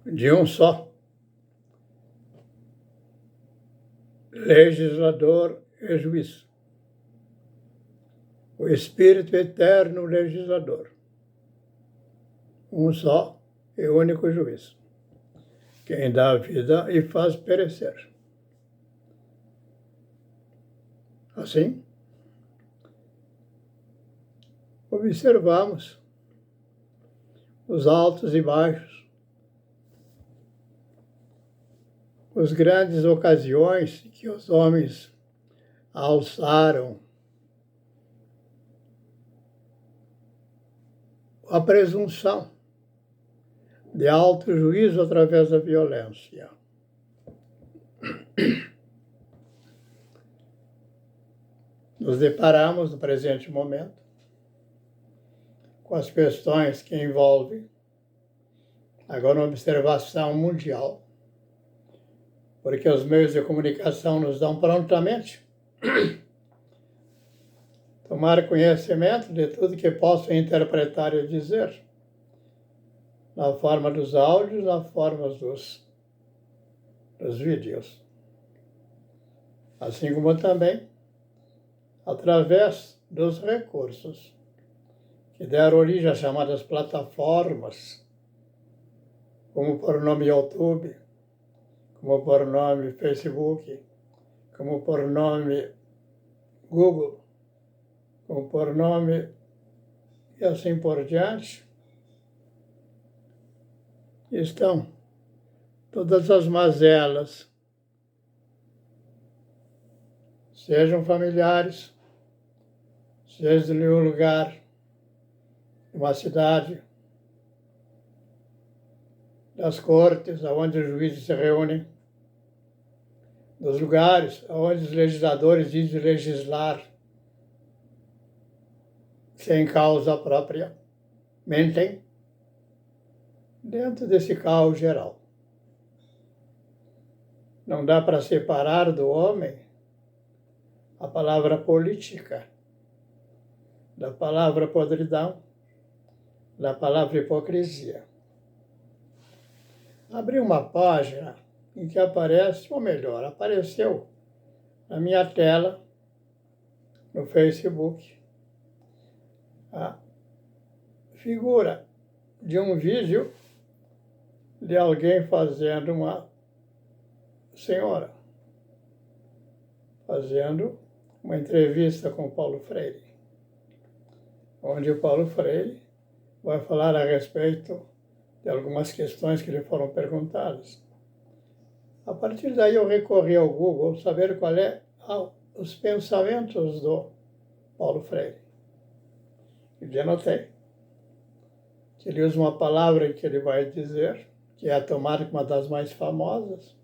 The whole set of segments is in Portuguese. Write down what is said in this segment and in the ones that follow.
de um só legislador e juiz. O Espírito eterno legislador. Um só e único juiz. Quem dá a vida e faz perecer. Assim, observamos os altos e baixos, as grandes ocasiões que os homens alçaram a presunção de alto juízo através da violência. Nos deparamos, no presente momento, com as questões que envolvem agora uma observação mundial, porque os meios de comunicação nos dão prontamente tomar conhecimento de tudo que possam interpretar e dizer, na forma dos áudios, na forma dos vídeos. Assim como também através dos recursos que deram origem às chamadas plataformas, como por nome YouTube, como por nome Facebook, como por nome Google, como por nome e assim por diante, estão todas as mazelas, sejam familiares, seja em um lugar, uma cidade, das cortes, onde os juízes se reúnem, dos lugares onde os legisladores dizem legislar sem causa própria, mentem, dentro desse caos geral. Não dá para separar do homem a palavra política, da palavra podridão, da palavra hipocrisia. Abri uma página em que aparece, ou melhor, apareceu na minha tela, no Facebook, a figura de um vídeo de alguém fazendo uma senhora, fazendo uma entrevista com Paulo Freire, onde o Paulo Freire vai falar a respeito de algumas questões que lhe foram perguntadas. A partir daí eu recorri ao Google saber qual é os pensamentos do Paulo Freire. E anotei que ele usa uma palavra que ele vai dizer, que é a tomada uma das mais famosas.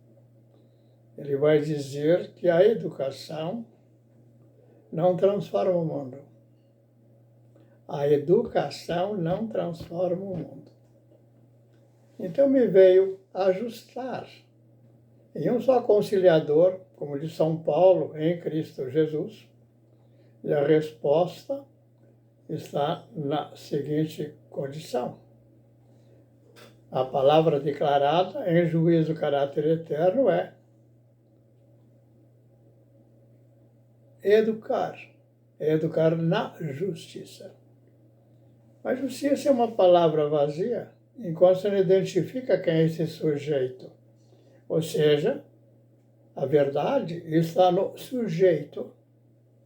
Ele vai dizer que a educação não transforma o mundo. A educação não transforma o mundo. Então me veio ajustar em um só conciliador, como de São Paulo, em Cristo Jesus, e a resposta está na seguinte condição. A palavra declarada em juízo caráter eterno é educar na justiça. Mas justiça é uma palavra vazia, enquanto você não identifica quem é esse sujeito. Ou seja, a verdade está no sujeito,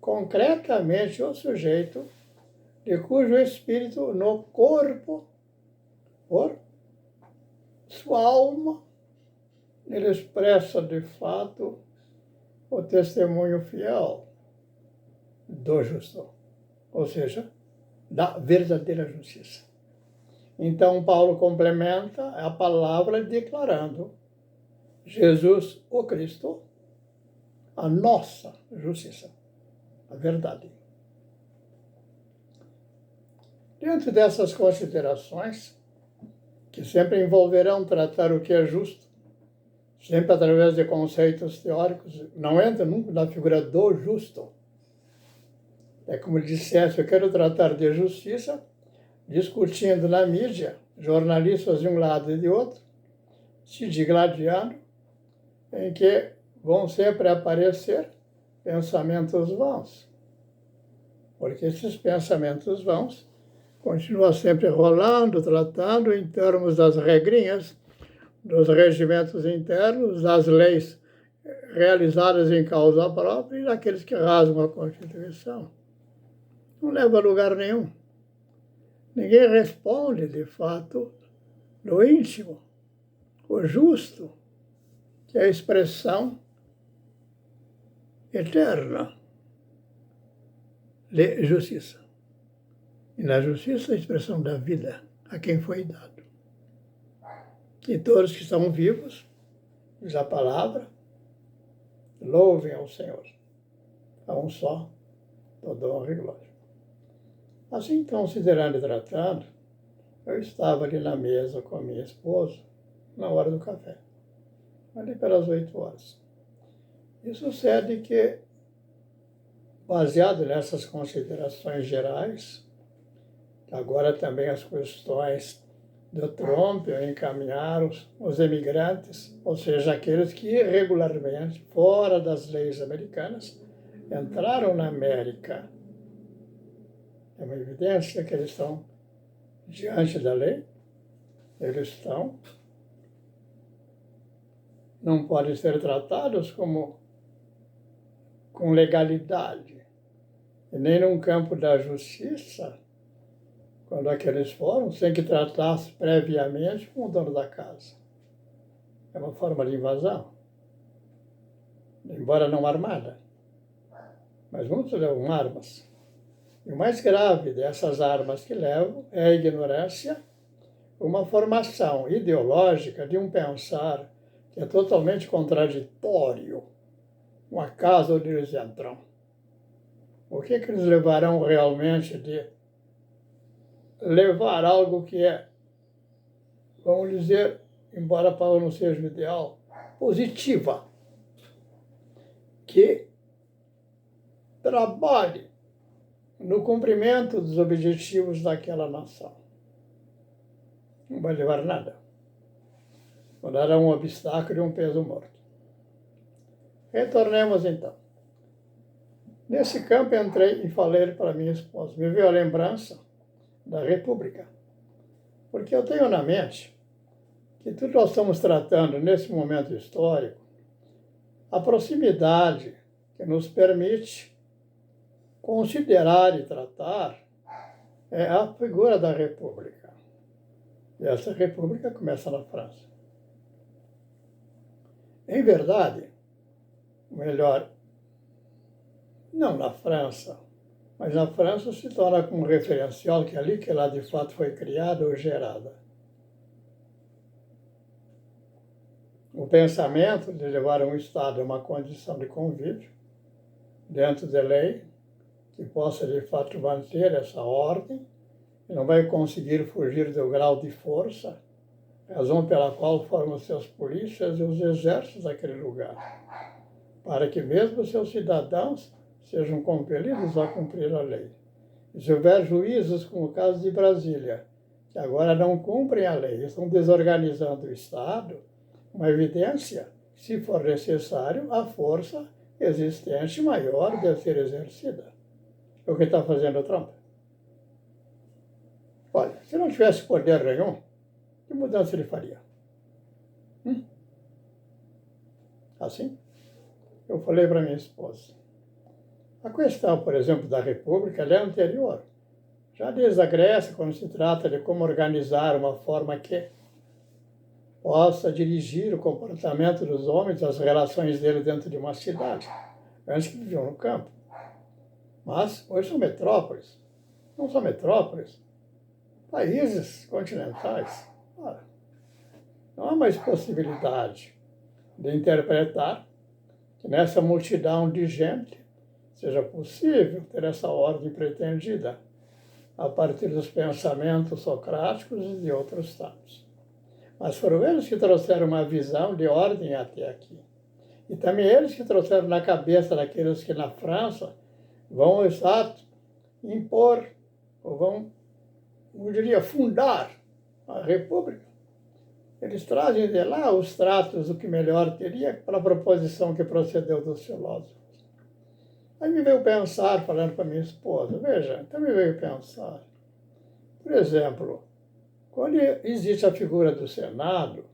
concretamente o sujeito, de cujo espírito no corpo, por sua alma, ele expressa de fato o testemunho fiel do justo, ou seja, da verdadeira justiça. Então, Paulo complementa a palavra declarando Jesus, o Cristo, a nossa justiça, a verdade. Dentro dessas considerações, que sempre envolverão tratar o que é justo, sempre através de conceitos teóricos, não entra nunca na figura do justo. É como dissesse, eu quero tratar de justiça, discutindo na mídia, jornalistas de um lado e de outro, se digladiando, em que vão sempre aparecer pensamentos vãos. Porque esses pensamentos vãos continuam sempre rolando, tratando em termos das regrinhas, dos regimentos internos, das leis realizadas em causa própria e daqueles que rasgam a Constituição. Não leva a lugar nenhum. Ninguém responde, de fato, no íntimo, o justo, que é a expressão eterna de justiça. E na justiça, a expressão da vida a quem foi dado. E todos que estão vivos, diz a palavra, louvem ao Senhor. A um só, toda honra e glória. Assim, considerando e tratando, eu estava ali na mesa com a minha esposa, na hora do café, ali pelas 8 horas. E sucede que, baseado nessas considerações gerais, agora também as questões do Trump encaminhar os imigrantes, ou seja, aqueles que irregularmente, fora das leis americanas, entraram na América. É uma evidência que eles estão diante da lei, eles estão, não podem ser tratados com legalidade, e nem num campo da justiça, quando aqueles foram, sem que tratasse previamente com o dono da casa. É uma forma de invasão, embora não armada, mas muitos levam armas. E o mais grave dessas armas que levam é a ignorância, uma formação ideológica de um pensar que é totalmente contraditório com a casa onde eles entram. O que eles levarão realmente de levar algo que é, vamos dizer, embora a palavra não seja o ideal, positiva, que trabalhe no cumprimento dos objetivos daquela nação. Não vai levar nada. Não dará um obstáculo e um peso morto. Retornemos então. Nesse campo entrei e falei para minha esposa. Me veio a lembrança da República. Porque eu tenho na mente que tudo nós estamos tratando nesse momento histórico, a proximidade que nos permite considerar e tratar é a figura da República. E essa República começa na França. Em verdade, melhor, não na França, mas na França se torna como referencial que ali que ela de fato foi criada ou gerada. O pensamento de levar um Estado a uma condição de convívio, dentro da lei, que possa de fato manter essa ordem, e não vai conseguir fugir do grau de força, razão pela qual formam seus polícias e os exércitos daquele lugar, para que mesmo seus cidadãos sejam compelidos a cumprir a lei. E se houver juízes, como o caso de Brasília, que agora não cumprem a lei, estão desorganizando o Estado, uma evidência, se for necessário, a força existente maior deve ser exercida. É o que está fazendo o Trump. Olha, se não tivesse poder nenhum, que mudança ele faria? Assim, eu falei para minha esposa. A questão, por exemplo, da República, ela é anterior. Já desde a Grécia, quando se trata de como organizar uma forma que possa dirigir o comportamento dos homens, as relações dele dentro de uma cidade. Antes que viviam no campo. Mas hoje são metrópoles. Não são metrópoles. Países continentais. Ora, não há mais possibilidade de interpretar que nessa multidão de gente seja possível ter essa ordem pretendida a partir dos pensamentos socráticos e de outros tantos. Mas foram eles que trouxeram uma visão de ordem até aqui. E também eles que trouxeram na cabeça daqueles que na França vão, exato, impor, ou vão, eu diria, fundar a República. Eles trazem de lá os tratos do que melhor teria para a proposição que procedeu dos filósofos. Aí me veio pensar, falando para minha esposa, veja, então me veio pensar, por exemplo, quando existe a figura do Senado,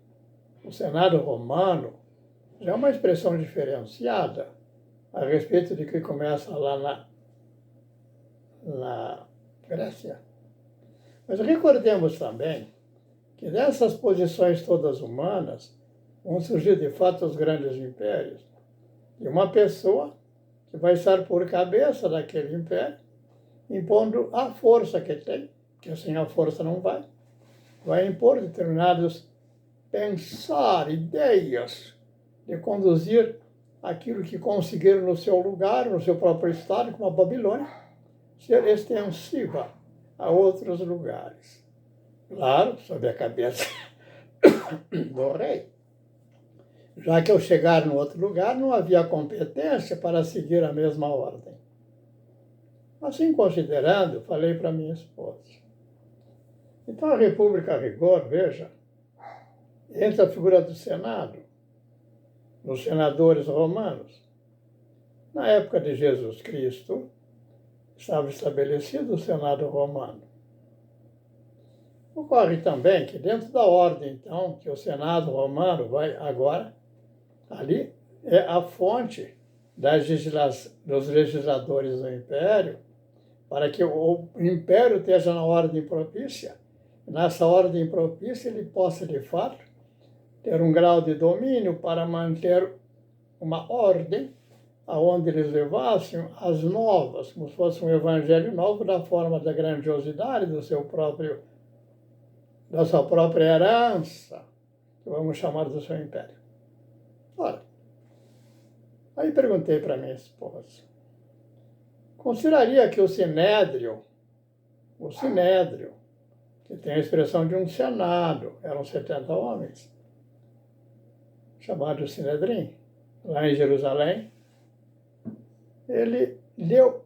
o Senado romano já é uma expressão diferenciada a respeito de que começa lá na Grécia. Mas recordemos também que dessas posições todas humanas vão surgir de fato os grandes impérios. E uma pessoa que vai estar por cabeça daquele império, impondo a força que tem, que sem a força não vai impor determinados pensar, ideias de conduzir aquilo que conseguiram no seu lugar, no seu próprio estado, como a Babilônia, ser extensiva a outros lugares. Claro, sob a cabeça do rei. Já que ao chegar no outro lugar não havia competência para seguir a mesma ordem. Assim considerando, falei para minha esposa. Então a República a rigor, veja, entra a figura do Senado, dos senadores romanos. Na época de Jesus Cristo, estava estabelecido o Senado romano. Ocorre também que dentro da ordem, então, que o Senado romano vai agora, ali é a fonte dos legisladores do Império, para que o Império esteja na ordem propícia. Nessa ordem propícia ele possa, de fato, ter um grau de domínio para manter uma ordem aonde eles levassem as novas, como se fosse um evangelho novo, da forma da grandiosidade da sua própria herança, que vamos chamar do seu império. Ora, aí perguntei para minha esposa, consideraria que o Sinédrio, que tem a expressão de um senado, eram 70 homens, chamado Sinedrim, lá em Jerusalém, ele deu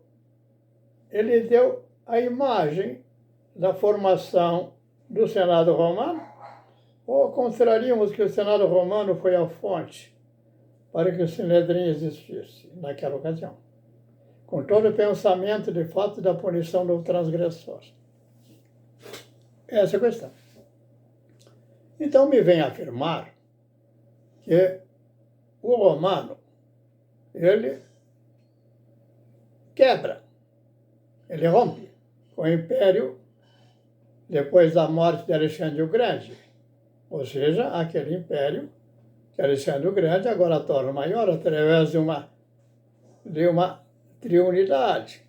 a imagem da formação do Senado romano, ou consideraríamos que o Senado romano foi a fonte para que o Sinedrim existisse naquela ocasião, com todo o pensamento, de fato, da punição do transgressor. Essa é a questão. Então me vem afirmar que o romano, ele quebra, ele rompe com o império depois da morte de Alexandre o Grande. Ou seja, aquele império que Alexandre o Grande agora torna maior através de uma triunidade,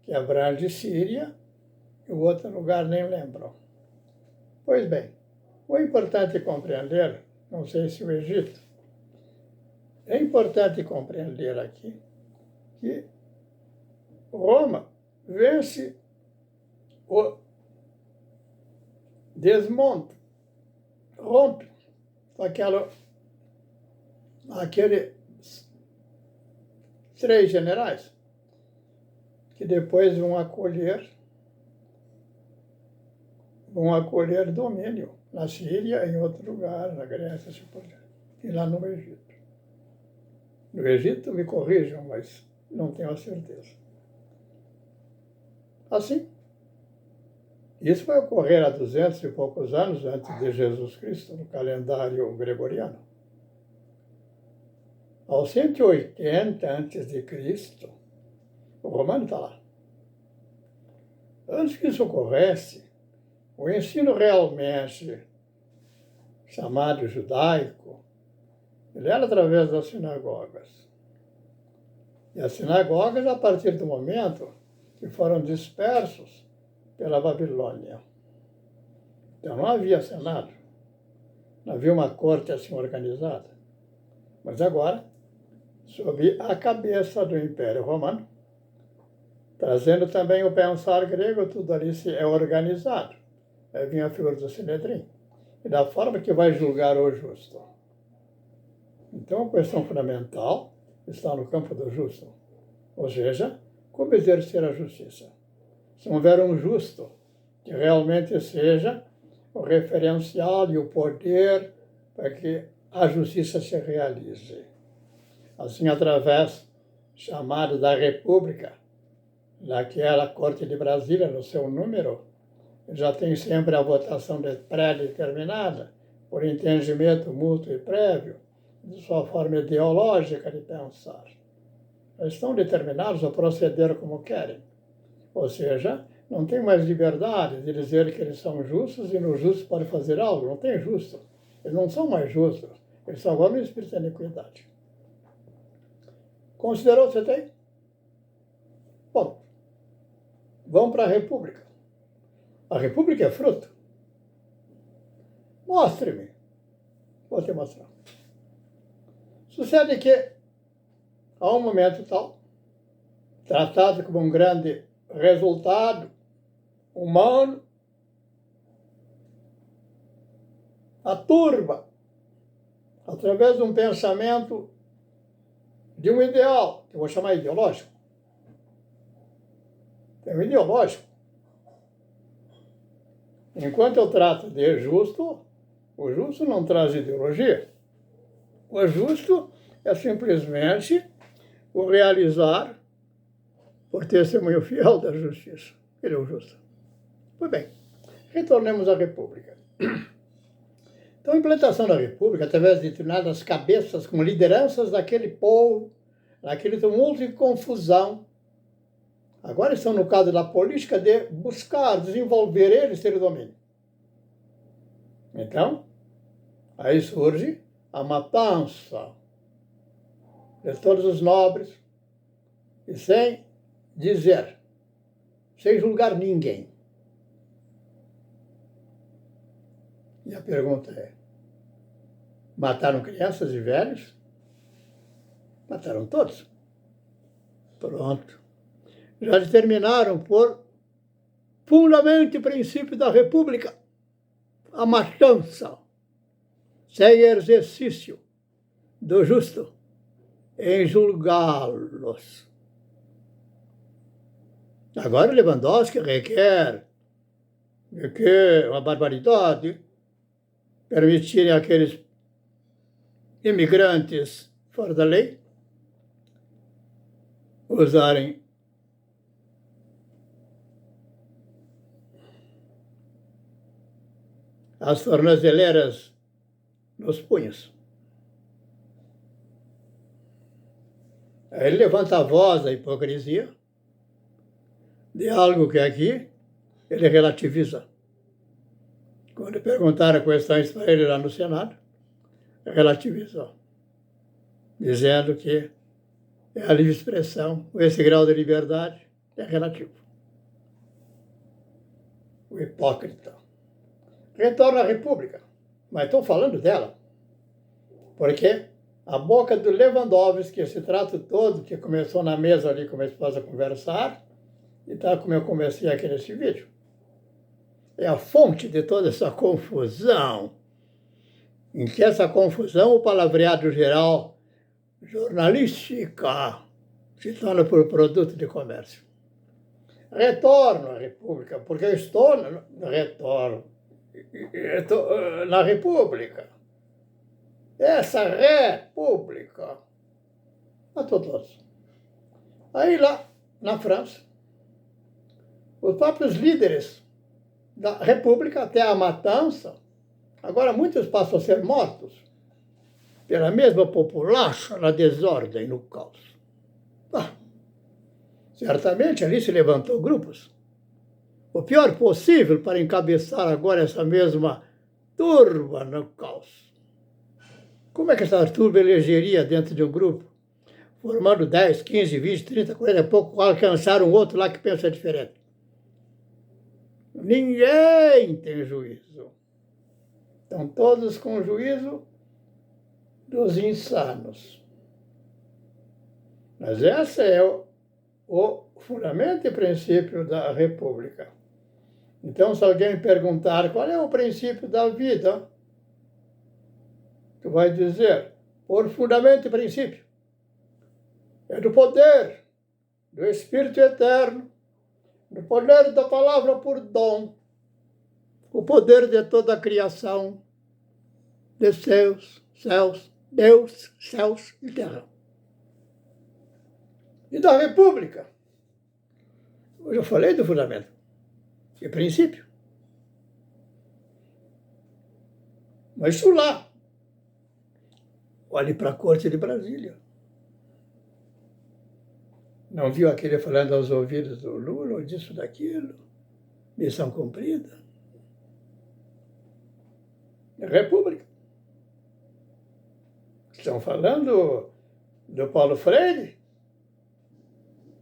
que abrange Síria e o outro lugar nem lembro. Pois bem, o importante compreender, não sei se o Egito, é importante compreender aqui que Roma vence o desmonta, rompe aqueles 3 generais que depois vão acolher domínio na Síria, em outro lugar, na Grécia, e lá no Egito. No Egito, me corrijam, mas não tenho a certeza. Assim, isso vai ocorrer há 200 e poucos anos antes de Jesus Cristo, no calendário gregoriano. Aos 180 antes de Cristo, o romano está lá. Antes que isso ocorresse, o ensino realmente chamado judaico, ele era através das sinagogas. E as sinagogas, a partir do momento que foram dispersos pela Babilônia. Então não havia senado, não havia uma corte assim organizada. Mas agora, sob a cabeça do Império Romano, trazendo também o pensar grego, tudo ali é organizado. Aí vinha a figura do Sinedrim, e da forma que vai julgar o justo. Então a questão fundamental está no campo do justo, ou seja, como exercer a justiça. Se houver um justo que realmente seja o referencial e o poder para que a justiça se realize. Assim, através chamada da República, daquela Corte de Brasília, no seu número, já tem sempre a votação pré-determinada, por entendimento mútuo e prévio, de sua forma ideológica de pensar. Eles estão determinados a proceder como querem. Ou seja, não tem mais liberdade de dizer que eles são justos e no justo pode fazer algo. Não tem justo. Eles não são mais justos. Eles são agora no espírito da iniquidade. Considerou você tem? Bom, vamos para a República. A República é fruto. Mostre-me. Vou te mostrar. Sucede que, a um momento tal, tratado como um grande resultado humano, a turba, através de um pensamento, de um ideal, que eu vou chamar ideológico. Tem um ideológico. Enquanto eu trato de justo, o justo não traz ideologia. O justo é simplesmente o realizar por testemunho fiel da justiça. Ele é o justo. Pois bem, retornemos à República. Então, a implantação da República, através de determinadas cabeças com lideranças daquele povo, naquele tumulto e confusão, agora estão no caso da política de buscar, desenvolver eles ter o domínio. Então, aí surge a matança de todos os nobres, e sem dizer, sem julgar ninguém. E a pergunta é, mataram crianças e velhos? Mataram todos. Pronto. Já determinaram por fundamento e princípio da República a matança, sem exercício do justo, em julgá-los. Agora Lewandowski requer que uma barbaridade permitirem aqueles imigrantes fora da lei usarem as tornozeleiras nos punhos. Aí ele levanta a voz da hipocrisia de algo que aqui ele relativiza. Quando perguntaram questões para ele lá no Senado, relativizou, dizendo que é a livre expressão, esse grau de liberdade é relativo. O hipócrita. Retorna à República, mas estou falando dela, porque a boca do Lewandowski, esse trato todo que começou na mesa ali com a esposa a conversar, e tá como eu comecei aqui nesse vídeo, é a fonte de toda essa confusão, em que essa confusão, o palavreado geral jornalística, se torna por produto de comércio. Retorno à República, porque eu estou na República. Essa República. A todos. Aí lá, na França, os próprios líderes da República, até a matança, agora muitos passam a ser mortos pela mesma população na desordem, no caos. Certamente ali se levantou grupos. O pior possível para encabeçar agora essa mesma turba no caos. Como é que essa turba elegeria dentro de um grupo, formando 10, 15, 20, 30, 40, a pouco alcançar um outro lá que pensa diferente? Ninguém tem juízo. Estão todos com o juízo dos insanos. Mas esse é o fundamento e princípio da República. Então, se alguém perguntar qual é o princípio da vida, tu vai dizer, por fundamento e princípio, é do poder, do Espírito Eterno, do poder da palavra por dom, o poder de toda a criação, de céus, Deus, céus e terra. E da República. Eu já falei do fundamento e princípio. Mas isso lá. Olhe para a corte de Brasília. Não viu aquele falando aos ouvidos do Lula, ou disso, daquilo? Missão cumprida. República. Estão falando do Paulo Freire?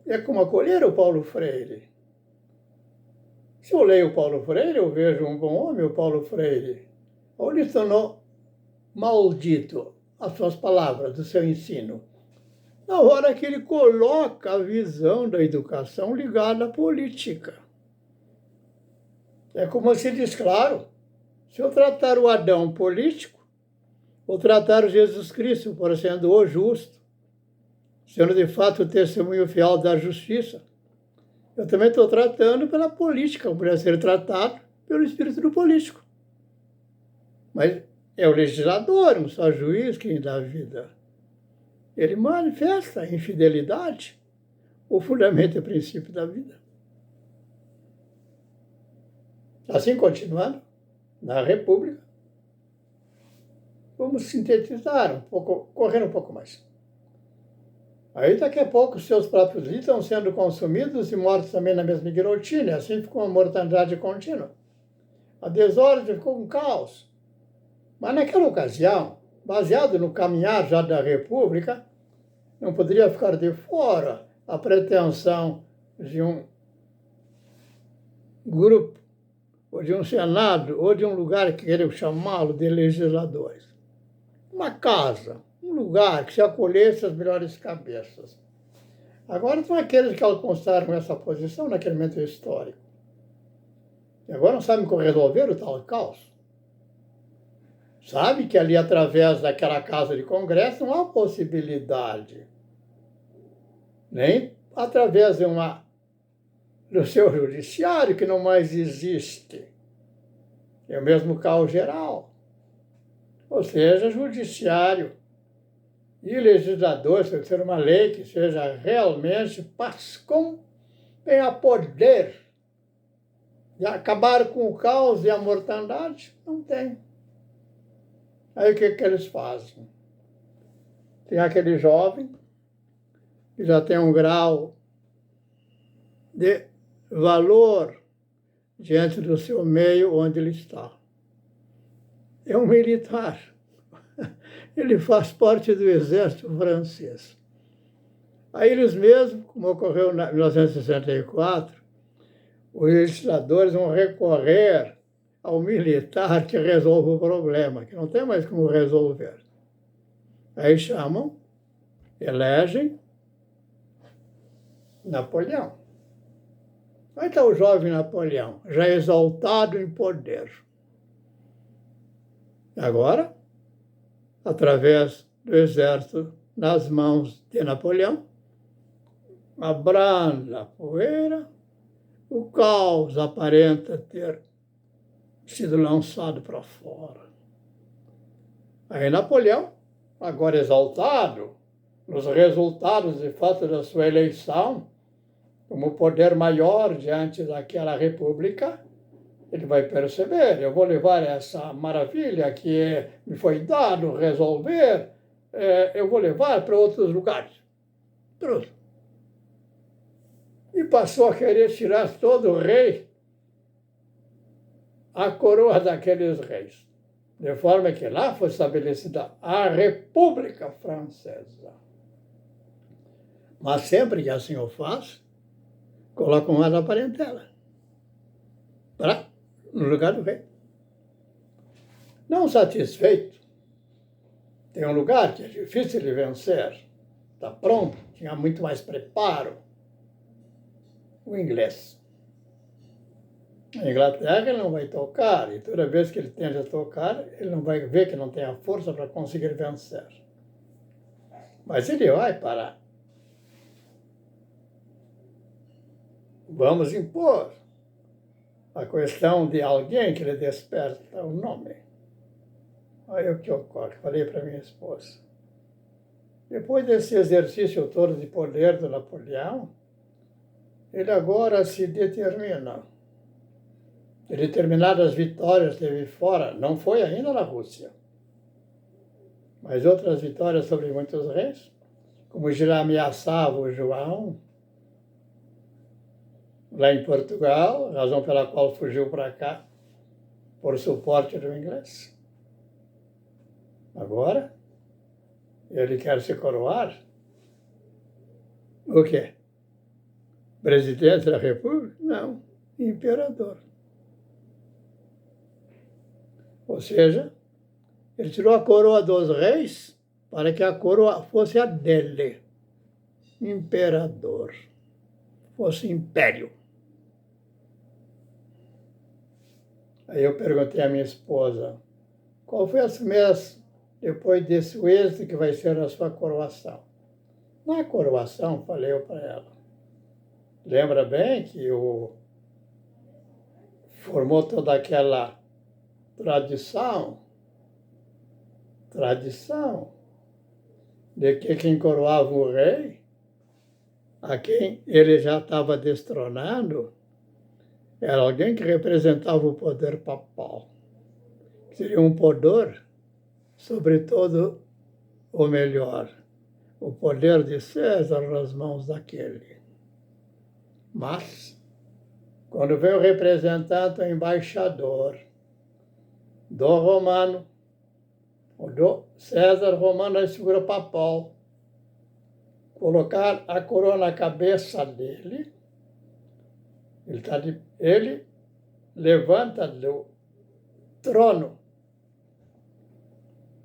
É como acolher o Paulo Freire. Se eu leio o Paulo Freire, eu vejo um bom homem, o Paulo Freire. Ou ele tornou maldito as suas palavras, do seu ensino. Na hora que ele coloca a visão da educação ligada à política. É como se diz, claro, se eu tratar o Adão político, vou tratar o Jesus Cristo por sendo o justo, sendo de fato o testemunho fiel da justiça. Eu também estou tratando pela política, por ser tratado pelo espírito do político. Mas é o legislador, não só o juiz, quem dá a vida. Ele manifesta a infidelidade, o fundamento e princípio da vida. Assim, continuando, na República, vamos sintetizar um pouco, correr um pouco mais. Aí, daqui a pouco, os seus próprios líderes estão sendo consumidos e mortos também na mesma guilhotina. Assim ficou uma mortandade contínua. A desordem ficou um caos. Mas naquela ocasião, baseado no caminhar já da República, não poderia ficar de fora a pretensão de um grupo, ou de um Senado, ou de um lugar que queriam chamá-lo de legisladores. Uma casa, um lugar que se acolhesse as melhores cabeças. Agora são aqueles que alcançaram essa posição naquele momento histórico. E agora não sabem como resolver o tal caos. Sabe que ali, através daquela casa de congresso, não há possibilidade. Nem através do seu judiciário, que não mais existe. É o mesmo caos geral. Ou seja, judiciário e legislador, se ser uma lei que seja realmente pascom, tenha poder de acabar com o caos e a mortandade, não tem. Aí o que eles fazem? Tem aquele jovem que já tem um grau de valor diante do seu meio onde ele está. É um militar. Ele faz parte do exército francês. Aí eles mesmos, como ocorreu em 1964, os legisladores vão recorrer ao militar que resolve o problema, que não tem mais como resolver. Aí chamam, elegem Napoleão. Aí está o jovem Napoleão, já exaltado em poder. Agora, através do exército nas mãos de Napoleão, abranda a poeira, o caos aparenta ter sido lançado para fora. Aí Napoleão, agora exaltado, nos resultados de fato da sua eleição, como poder maior diante daquela república, ele vai perceber, eu vou levar essa maravilha que me foi dado resolver, eu vou levar para outros lugares. Pronto. E passou a querer tirar todo o rei a coroa daqueles reis. De forma que lá foi estabelecida a República Francesa. Mas sempre que assim o faz, coloca uma da parentela no lugar do rei. Não satisfeito, tem um lugar que é difícil de vencer, está pronto, tinha muito mais preparo, o inglês. Na Inglaterra ele não vai tocar, e toda vez que ele tenta tocar, ele não vai ver que não tem a força para conseguir vencer. Mas ele vai parar. Vamos impor a questão de alguém que lhe desperta o nome. Aí o que ocorre? Falei para minha esposa. Depois desse exercício todo de poder do Napoleão, ele agora se determina. Determinadas vitórias teve fora, não foi ainda na Rússia, mas outras vitórias sobre muitos reis, como já ameaçava o João, lá em Portugal, razão pela qual fugiu para cá, por suporte do inglês. Agora, ele quer se coroar. O quê? Presidente da República? Não, imperador. Ou seja, ele tirou a coroa dos reis para que a coroa fosse a dele. Imperador. Fosse império. Aí eu perguntei à minha esposa, qual foi as primeiras, depois desse êxito, que vai ser a sua coroação? Na coroação, falei eu para ela, lembra bem que formou toda aquela tradição de que quem coroava o rei, a quem ele já estava destronando, era alguém que representava o poder papal. Seria um poder, sobretudo, ou melhor, o poder de César nas mãos daquele. Mas, quando veio o representante, o embaixador do romano, ou do César romano, a figura papal, colocar a coroa na cabeça dele, ele levanta do trono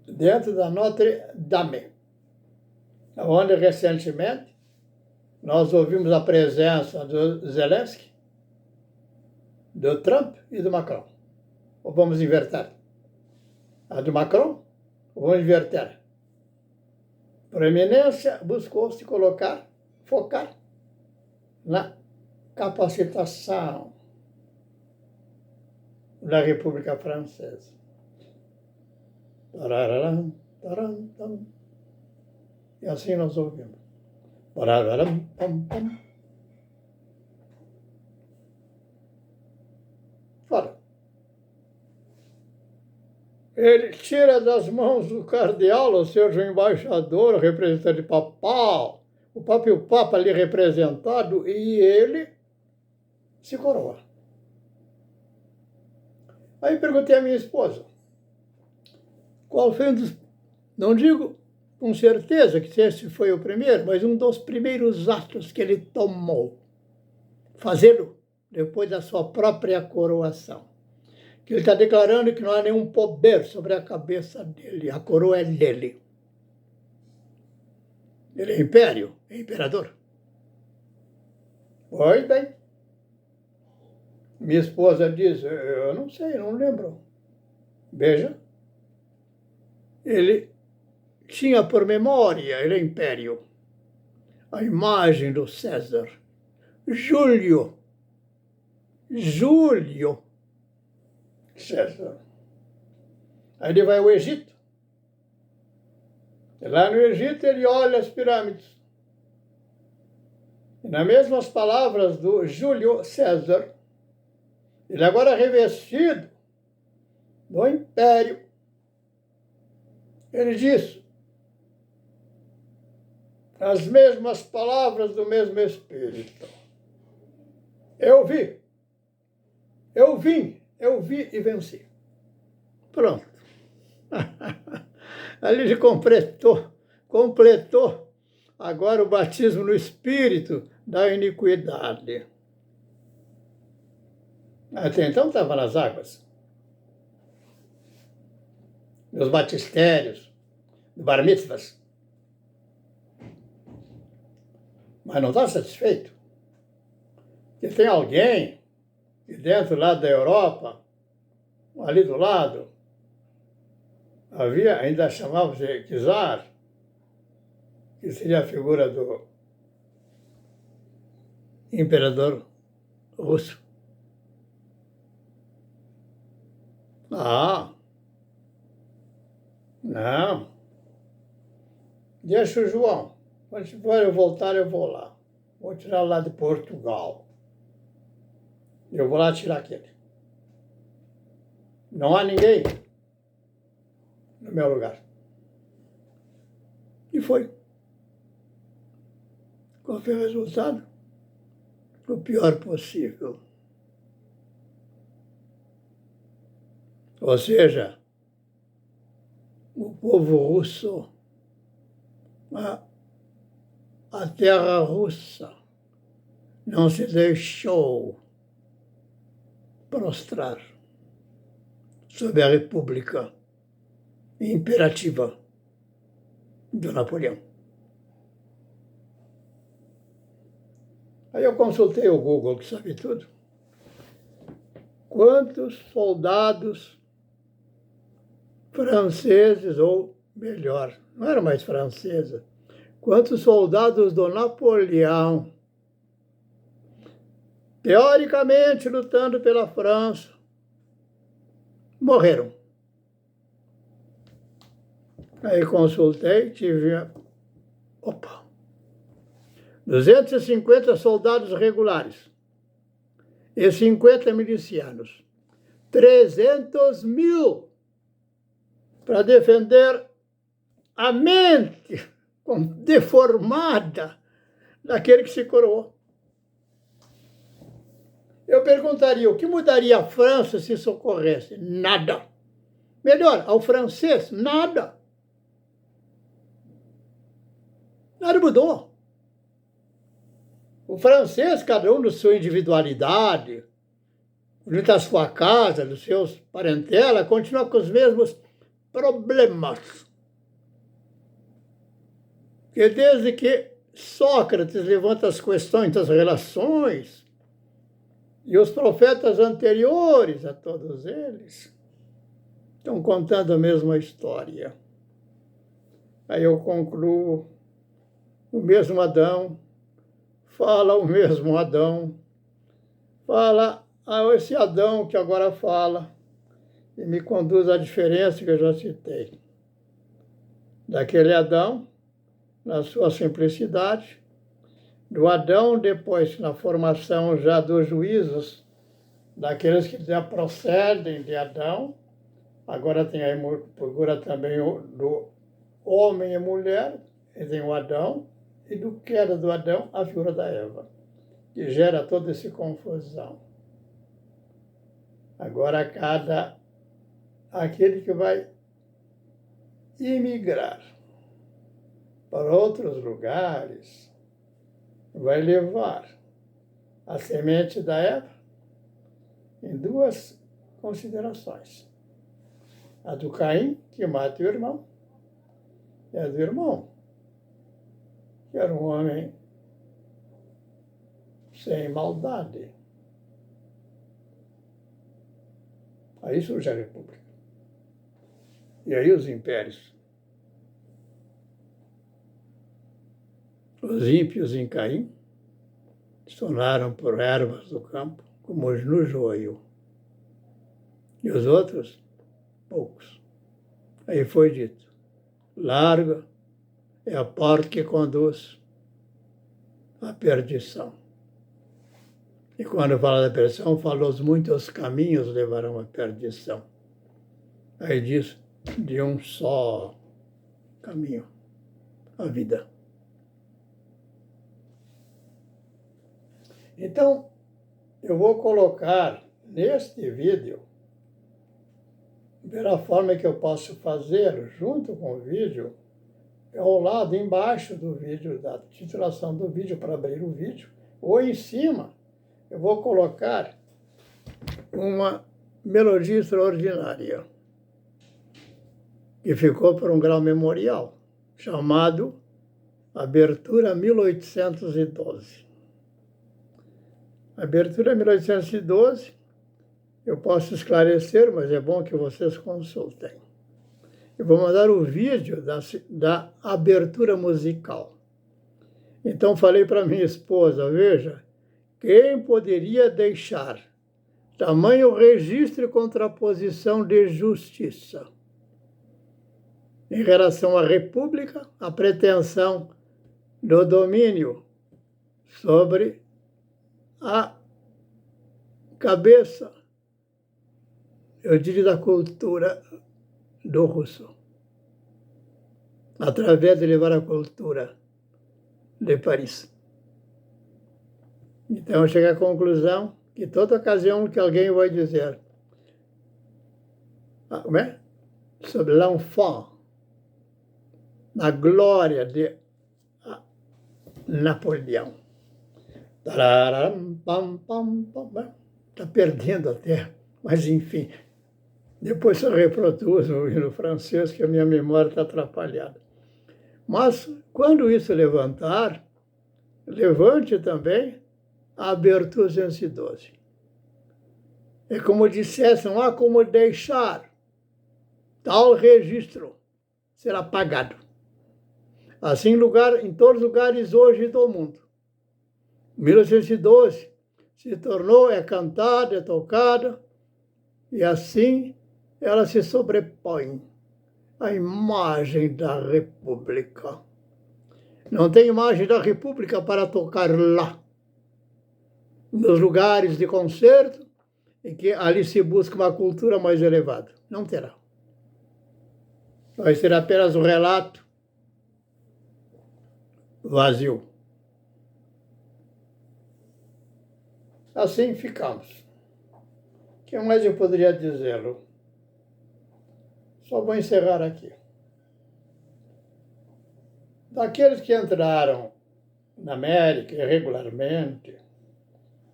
dentro da Notre Dame, onde recentemente nós ouvimos a presença do Zelensky, do Trump e do Macron. Ou vamos inverter? A do Macron, ou vamos inverter? Proeminência buscou se focar na capacitação da República Francesa. Tarararam, taram, tam. E assim nós ouvimos. Tarararam, pam, pam. Ora, ele tira das mãos do cardeal, ou seja, o embaixador, o representante papal, o Papa e o Papa ali representado, e ele se coroa. Aí perguntei à minha esposa, qual foi um dos, não digo com certeza que esse foi o primeiro, mas um dos primeiros atos que ele tomou, fazê-lo depois da sua própria coroação. Que ele está declarando que não há nenhum poder sobre a cabeça dele, a coroa é dele. Ele é império, é imperador. Pois bem. Minha esposa diz, eu não sei, não lembro. Veja, ele tinha por memória, ele é império, a imagem do César. Júlio César. Aí ele vai ao Egito. E lá no Egito ele olha as pirâmides. E nas mesmas palavras do Júlio César, ele agora revestido do império, ele diz as mesmas palavras do mesmo Espírito. Eu vi e venci. Pronto. Ali ele completou agora o batismo no Espírito da iniquidade. Até então estava nas águas. Nos batistérios, no bar mitzvahs. Mas não está satisfeito. Que tem alguém que dentro lá da Europa, ali do lado, havia, ainda chamava-se czar, que seria a figura do imperador russo. Ah, não. Deixa o João. Quando eu voltar, eu vou lá. Vou tirar lá de Portugal. Eu vou lá tirar aquele. Não há ninguém no meu lugar. E foi. Qual foi o resultado? O pior possível. Ou seja, o povo russo, a terra russa, não se deixou prostrar sob a República Imperativa do Napoleão. Aí eu consultei o Google, que sabe tudo. Quantos soldados franceses, ou melhor, não era mais francesa, quantos soldados do Napoleão, teoricamente lutando pela França, morreram? Aí consultei, tive... Opa! 250 soldados regulares e 50 milicianos. 300 mil para defender a mente deformada daquele que se coroou. Eu perguntaria, o que mudaria a França se isso ocorresse? Nada. Melhor, ao francês, nada. Nada mudou. O francês, cada um na sua individualidade, dentro da sua casa, dos seus parentela, continua com os mesmos problemas. Porque desde que Sócrates levanta as questões das relações, e os profetas anteriores a todos eles estão contando a mesma história. Aí eu concluo, o mesmo Adão fala o mesmo Adão, fala a esse Adão que agora fala, e me conduz à diferença que eu já citei. Daquele Adão, na sua simplicidade, do Adão, depois, na formação já dos juízos, daqueles que já procedem de Adão, agora tem a figura também do homem e mulher, e tem o Adão, e do queda do Adão, a figura da Eva, que gera toda essa confusão. Agora, aquele que vai imigrar para outros lugares, vai levar a semente da Eva em duas considerações. A do Caim, que mata o irmão, e a do irmão, que era um homem sem maldade. Aí surge a República. E aí os impérios. Os ímpios em Caim se tornaram por ervas do campo, como no joio. E os outros, poucos. Aí foi dito, larga é a porta que conduz à perdição. E quando fala da perdição, falou os muitos caminhos levarão à perdição. Aí diz, de um só caminho, a vida. Então, eu vou colocar neste vídeo, ver a forma que eu posso fazer junto com o vídeo, ao lado, embaixo do vídeo, da titulação do vídeo para abrir o vídeo, ou em cima, eu vou colocar uma melodia extraordinária, que ficou por um grau memorial, chamado Abertura 1812. Abertura 1812, eu posso esclarecer, mas é bom que vocês consultem. Eu vou mandar o vídeo da abertura musical. Então falei para minha esposa, veja, quem poderia deixar tamanho registro e contraposição de justiça. Em relação à República, a pretensão do domínio sobre a cabeça, eu diria, da cultura do russo, através de levar a cultura de Paris. Então, eu chego à conclusão que toda ocasião que alguém vai dizer sobre l'enfant, na glória de Napoleão, está perdendo até, mas enfim, depois eu reproduzo o hino francês, que a minha memória está atrapalhada. Mas, quando isso levantar, levante também a abertura 212. É como dissessem, não há como deixar tal registro ser apagado. Assim, em todos os lugares hoje do mundo. 1812 se tornou, é cantada, é tocada, e assim ela se sobrepõe à imagem da República. Não tem imagem da República para tocar lá, nos lugares de concerto, em que ali se busca uma cultura mais elevada. Não terá. Vai ser apenas um relato vazio. Assim ficamos. O que mais eu poderia dizê-lo? Só vou encerrar aqui. Daqueles que entraram na América irregularmente,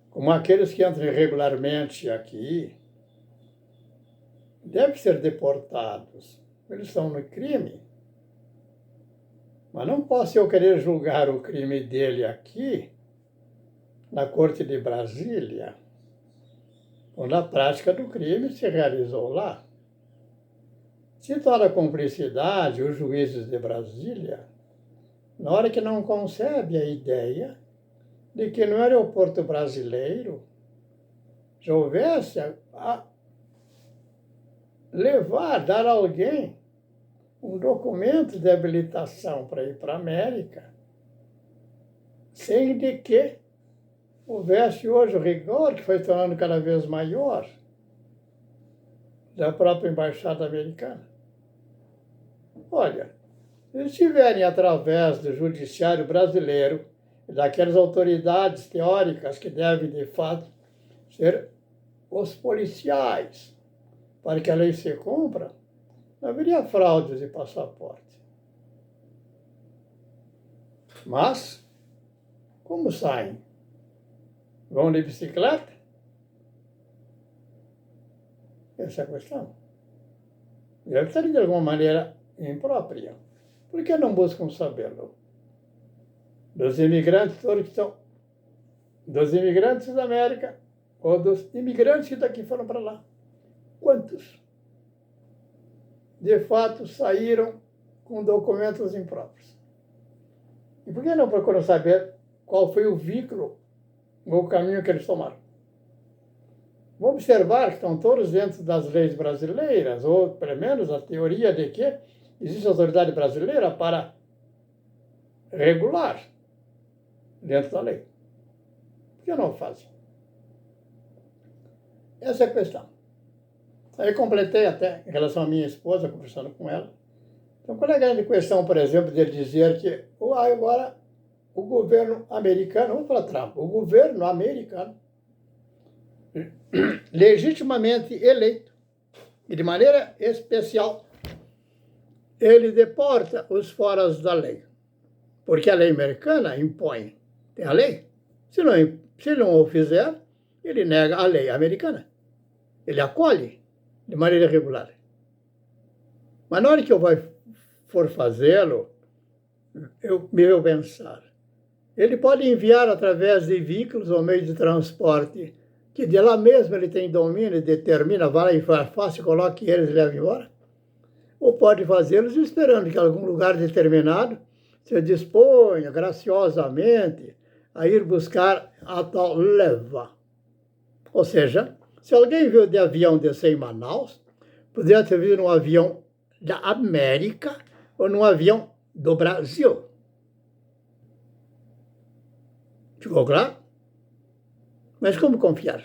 como aqueles que entram irregularmente aqui, devem ser deportados. Eles estão no crime. Mas não posso eu querer julgar o crime dele aqui, na Corte de Brasília, onde a prática do crime se realizou lá. Se toda a cumplicidade, os juízes de Brasília, na hora que não concebe a ideia de que no aeroporto brasileiro já houvesse a dar a alguém um documento de habilitação para ir para a América, sem de que houvesse hoje o rigor, que foi tornando cada vez maior, da própria embaixada americana. Olha, se estiverem através do judiciário brasileiro e daquelas autoridades teóricas que devem, de fato, ser os policiais para que a lei se cumpra, não haveria fraudes de passaporte. Mas, como saem? Vão de bicicleta? Essa é a questão. Deve estar de alguma maneira imprópria. Por que não buscam sabê-lo? Dos imigrantes todos que estão, dos imigrantes da América, ou dos imigrantes que daqui foram para lá. Quantos, de fato, saíram com documentos impróprios? E por que não procuram saber qual foi o vínculo ou o caminho que eles tomaram? Vamos observar que estão todos dentro das leis brasileiras, ou pelo menos a teoria de que existe autoridade brasileira para regular dentro da lei. Por que não fazem? Essa é a questão. Aí completei até em relação à minha esposa, conversando com ela. Então, qual é a grande questão, por exemplo, de ele dizer que agora o governo americano, vamos falar Trump, o governo americano, legitimamente eleito, e de maneira especial, ele deporta os foras da lei. Porque a lei americana impõe. Tem a lei. Se não o fizer, ele nega a lei americana. Ele acolhe de maneira irregular. Mas na hora que eu for fazê-lo, eu me vou pensar. Ele pode enviar através de veículos ou meio de transporte, que de lá mesmo ele tem domínio e determina, vai lá e faz, coloque eles e leva embora. Ou pode fazê-los esperando que em algum lugar determinado se disponha graciosamente a ir buscar a tal leva. Ou seja, Se alguém viu de avião descer em Manaus, poderia ter visto num avião da América ou num avião do Brasil. Ficou claro? Mas como confiar?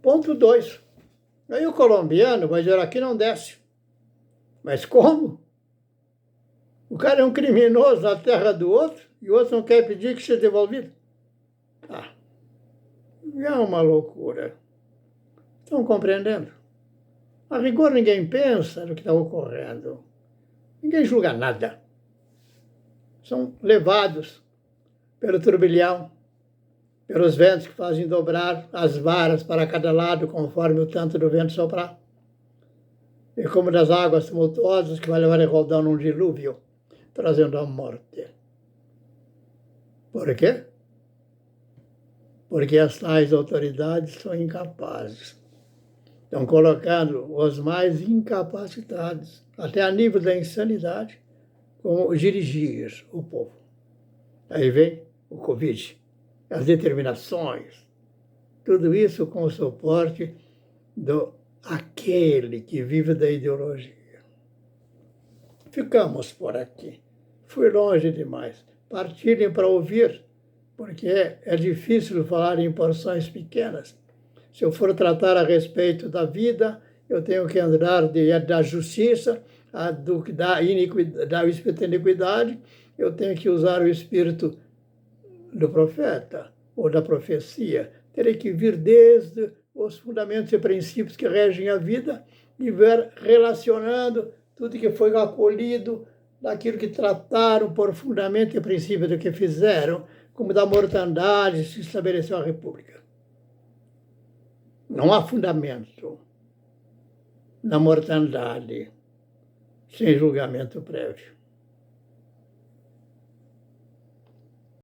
Ponto 2. Aí o colombiano vai dizer, aqui não desce. Mas como? O cara é um criminoso na terra do outro e o outro não quer pedir que seja devolvido. Ah, é uma loucura. Estão compreendendo? A rigor, ninguém pensa no que está ocorrendo. Ninguém julga nada. São levados pelo turbilhão, pelos ventos que fazem dobrar as varas para cada lado, conforme o tanto do vento soprar. E como das águas tumultuosas que vai levar a rodar num dilúvio, trazendo a morte. Por quê? Porque as tais autoridades são incapazes. Estão colocando os mais incapacitados, até a nível da insanidade, como dirigir o povo. Aí vem o Covid, as determinações, tudo isso com o suporte do aquele que vive da ideologia. Ficamos por aqui. Fui longe demais. Partilhem para ouvir, porque é difícil falar em porções pequenas. Se eu for tratar a respeito da vida, eu tenho que andar da justiça, da espírito da iniquidade, eu tenho que usar o espírito do profeta ou da profecia. Terei que vir desde os fundamentos e princípios que regem a vida e ver relacionando tudo que foi acolhido daquilo que trataram profundamente o princípio do que fizeram, como da mortandade se estabeleceu a República. Não há fundamento na mortandade sem julgamento prévio.